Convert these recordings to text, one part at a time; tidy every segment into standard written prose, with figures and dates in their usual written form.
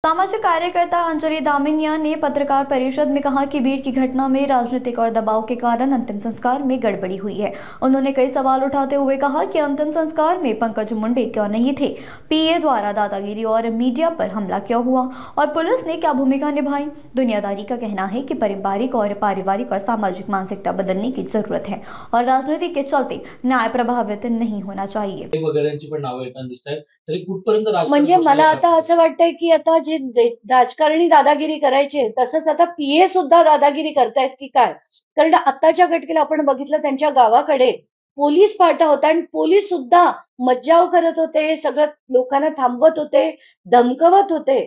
सामाजिक कार्यकर्ता अंजलि दामिनिया ने पत्रकार परिषद में कहा कि भीड़ की घटना में राजनीतिक और दबाव के कारण अंतिम संस्कार में गड़बड़ी हुई है। उन्होंने कई सवाल उठाते हुए कहा कि अंतिम संस्कार में पंकज मुंडे क्यों नहीं थे, पीए द्वारा दादागिरी और मीडिया पर हमला क्यों हुआ और पुलिस ने क्या भूमिका निभाई। दुनियादारी का कहना है कि पारिवारिक और सामाजिक मानसिकता बदलने की जरूरत है और राजनीति के चलते न्याय प्रभावित नहीं होना चाहिए। म्हणजे मला आता असं वाटतंय की आता जे राजकारणी दादागिरी करायचे तसंच आता पीए सुद्धा दादागिरी करतायत की काय. कारण आताच्या घटनेला आपण बघितलं त्यांच्या गावाकडे पोलीस फाटा होता आणि पोलीस सुद्धा मज्जाव करत होते, सगळं लोकांना थांबवत होते, धमकवत होते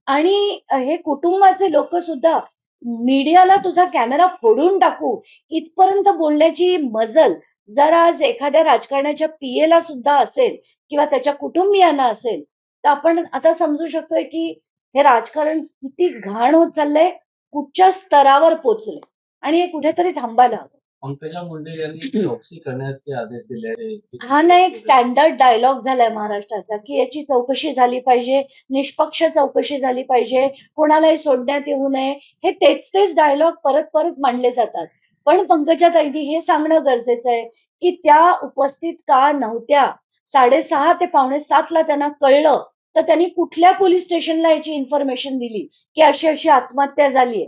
आणि हे कुटुंबाचे लोक सुद्धा मीडियाला तुझा कॅमेरा फोडून टाकू इथपर्यंत बोलण्याची मजल जर आज एखाद्या राजकारणाच्या पीएला सुद्धा असेल किंवा त्याच्या कुटुंबियांना असेल, तर आपण आता समजू शकतोय की हे राजकारण किती घाण होत चाललंय, कुठच्या स्तरावर पोहोचलंय आणि हे कुठेतरी थांबायला हवं. पंकजा मुंडे यांनी चौकशी करण्याचे आदेश दिले आहेत. हा ना एक स्टँडर्ड डायलॉग झालाय महाराष्ट्राचा की याची चौकशी झाली पाहिजे, निष्पक्ष चौकशी झाली पाहिजे, कोणालाही सोडण्यात येऊ नये. हे तेच डायलॉग परत परत मांडले जातात. पण पंकजाताईंनी हे सांगणं गरजेचं आहे की त्या उपस्थित का नव्हत्या. 6:30 ते 6:45 ला त्यांना कळलं तर त्यांनी कुठल्या पोलीस स्टेशनला याची इन्फॉर्मेशन दिली की अशी अशी आत्महत्या झालीये.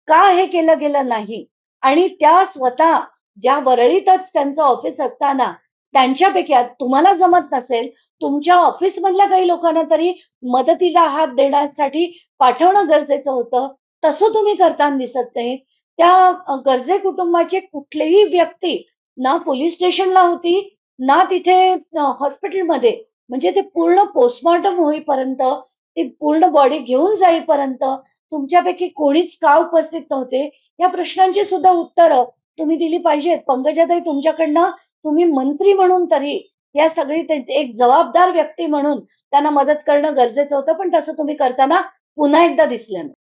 का हे केलं गेलं नाही आणि त्या स्वतः ज्या वरळीतच त्यांचं ऑफिस असताना त्यांच्यापैकी तुम्हाला जमत नसेल, तुमच्या ऑफिस मधल्या काही लोकांना तरी मदतीला हात देण्यासाठी पाठवणं गरजेचं होतं. तसं तुम्ही करताना दिसत नाही. त्या गरजे कुटुंबाचे कुठलीही व्यक्ती ना पोलीस स्टेशनला होती, ना तिथे हॉस्पिटलमध्ये म्हणजे ते पूर्ण पोस्टमॉर्टम होईपर्यंत, ती पूर्ण बॉडी घेऊन जाईपर्यंत तुमच्यापैकी कोणीच का उपस्थित नव्हते? या प्रश्नांची सुद्धा उत्तरं तुम्ही दिली पाहिजेत. पंकजाताई तुमच्याकडनं तुम्ही मंत्री म्हणून तरी या सगळी एक जबाबदार व्यक्ती म्हणून त्यांना मदत करणं गरजेचं होतं, पण तसं तुम्ही करताना पुन्हा एकदा दिसलं नाही.